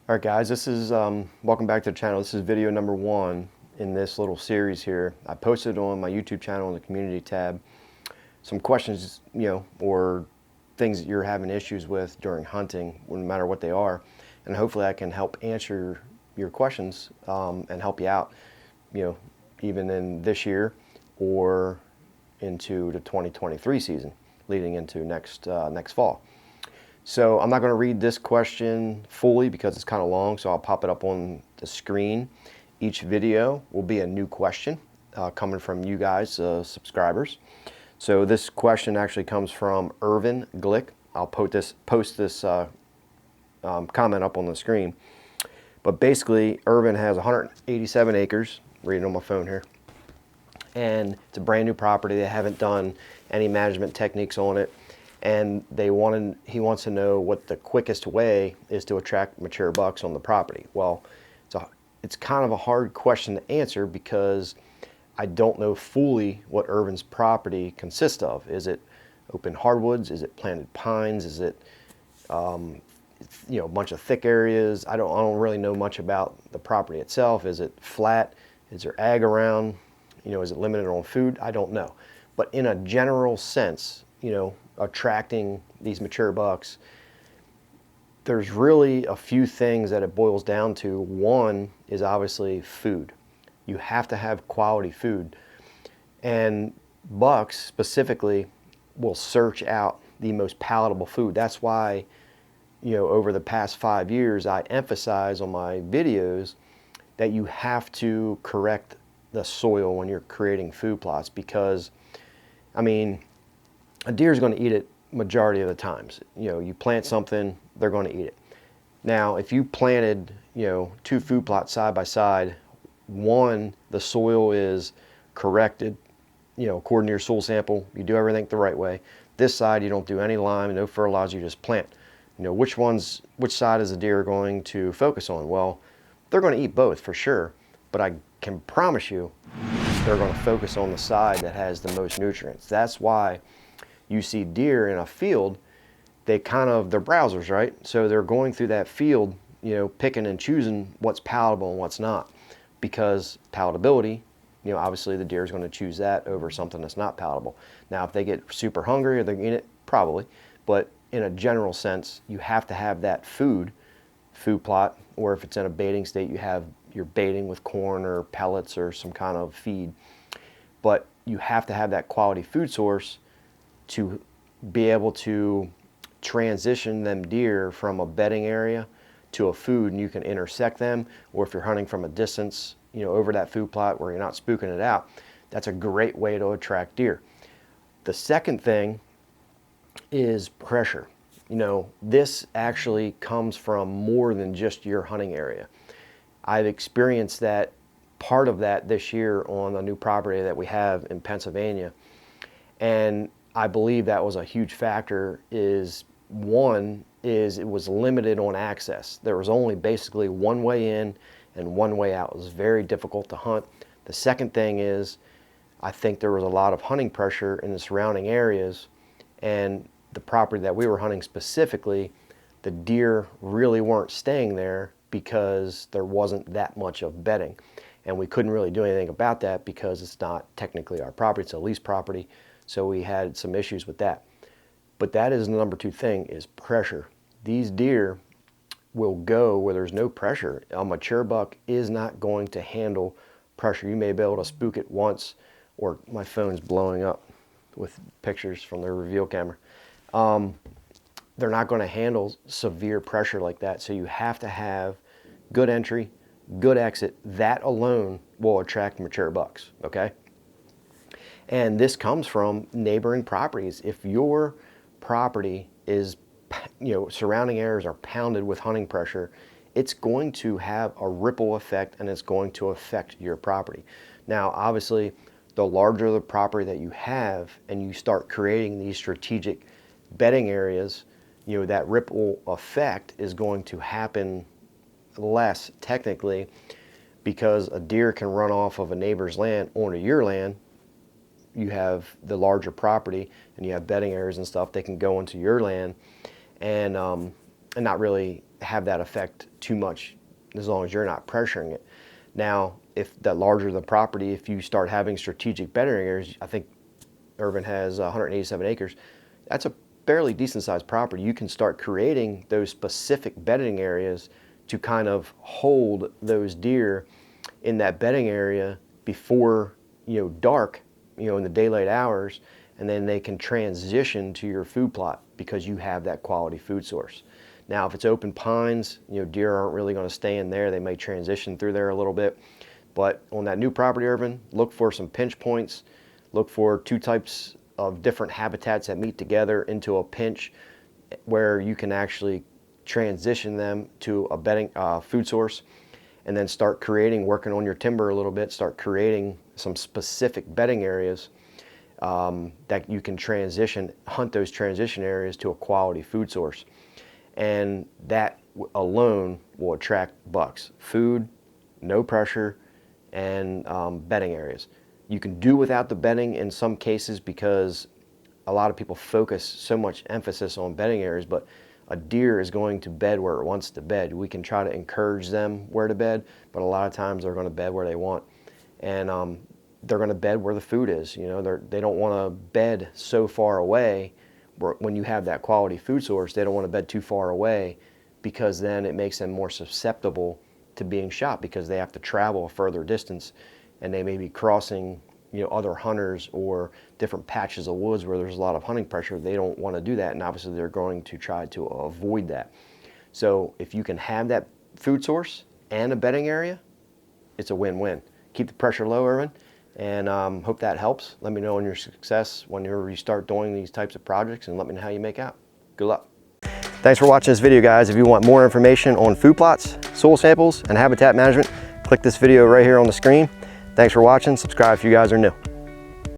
All right, guys, this is welcome back to the channel. This is video number 1 in this little series here. I posted on my YouTube channel in the community tab some questions, or things that you're having issues with during hunting, no matter what they are, and hopefully I can help answer your questions and help you out, even in this year or into the 2023 season, leading into next fall. So I'm not going to read this question fully because it's kind of long, so I'll pop it up on the screen. Each video will be a new question coming from you guys, subscribers. So this question actually comes from Irvin Glick. I'll post this comment up on the screen. But basically, Irvin has 187 acres, reading on my phone here, and it's a brand new property. They haven't done any management techniques on it. And he wants to know what the quickest way is to attract mature bucks on the property. Well, it's kind of a hard question to answer because I don't know fully what Irvin's property consists of. Is it open hardwoods? Is it planted pines? Is it a bunch of thick areas? I don't really know much about the property itself. Is it flat? Is there ag around? Is it limited on food? I don't know. But in a general sense, attracting these mature bucks, there's really a few things that it boils down to. One is obviously food. You have to have quality food, and bucks specifically will search out the most palatable food. That's why, over the past 5 years, I emphasize on my videos that you have to correct the soil when you're creating food plots, because a deer is going to eat it majority of the times. You plant something, they're going to eat it. Now, if you planted, 2 food plots side by side, one, the soil is corrected, according to your soil sample, you do everything the right way. This side, you don't do any lime, no fertilizer, you just plant. Which side is the deer going to focus on? Well, they're going to eat both for sure, but I can promise you they're going to focus on the side that has the most nutrients. That's why you see deer in a field, they're browsers, right? So they're going through that field, picking and choosing what's palatable and what's not, because palatability, obviously the deer is going to choose that over something that's not palatable. Now, if they get super hungry or they're eating it, probably, but in a general sense, you have to have that food plot, or if it's in a baiting state, you're baiting with corn or pellets or some kind of feed. But you have to have that quality food source to be able to transition them deer from a bedding area to a food, and you can intersect them, or if you're hunting from a distance, over that food plot where you're not spooking it out, that's a great way to attract deer. The second thing is pressure. This actually comes from more than just your hunting area. I've experienced part of that this year on a new property that we have in Pennsylvania, and I believe that was a huge factor. One is it was limited on access. There was only basically one way in and one way out. It was very difficult to hunt. The second thing is I think there was a lot of hunting pressure in the surrounding areas, and the property that we were hunting specifically, the deer really weren't staying there because there wasn't that much of bedding. And we couldn't really do anything about that because it's not technically our property, it's a lease property. So we had some issues with that. But that is the number 2 thing, is pressure. These deer will go where there's no pressure. A mature buck is not going to handle pressure. You may be able to spook it once, or my phone's blowing up with pictures from their reveal camera. They're not going to handle severe pressure like that. So you have to have good entry, good exit. That alone will attract mature bucks, okay? And this comes from neighboring properties. If your property is, surrounding areas are pounded with hunting pressure, it's going to have a ripple effect, and it's going to affect your property. Now, obviously, the larger the property that you have and you start creating these strategic bedding areas, that ripple effect is going to happen less technically, because a deer can run off of a neighbor's land onto your land. You have the larger property and you have bedding areas and stuff, they can go into your land, and and not really have that effect too much as long as you're not pressuring it. Now, if the larger the property, if you start having strategic bedding areas, I think Irvin has 187 acres. That's a fairly decent sized property. You can start creating those specific bedding areas to kind of hold those deer in that bedding area before, dark, in the daylight hours, and then they can transition to your food plot because you have that quality food source. Now, if it's open pines, deer aren't really going to stay in there. They may transition through there a little bit. But on that new property, Irvin, look for some pinch points. Look for 2 types of different habitats that meet together into a pinch where you can actually transition them to a bedding food source, and then start working on your timber a little bit, start creating some specific bedding areas that you can hunt those transition areas to a quality food source. And that alone will attract bucks. Food, no pressure, and bedding areas. You can do without the bedding in some cases because a lot of people focus so much emphasis on bedding areas, but a deer is going to bed where it wants to bed. We can try to encourage them where to bed, but a lot of times they're going to bed where they want. And they're going to bed where the food is. They don't want to bed so far away. When you have that quality food source, they don't want to bed too far away, because then it makes them more susceptible to being shot, because they have to travel a further distance and they may be crossing other hunters or different patches of woods where there's a lot of hunting pressure. They don't want to do that, and obviously they're going to try to avoid that. So if you can have that food source and a bedding area, it's a win-win. Keep the pressure low, Irvin, and hope that helps. Let me know on your success whenever you start doing these types of projects, and let me know how you make out. Good luck. Thanks for watching this video, guys. If you want more information on food plots, soil samples, and habitat management, click this video right here on the screen. Thanks for watching. Subscribe if you guys are new.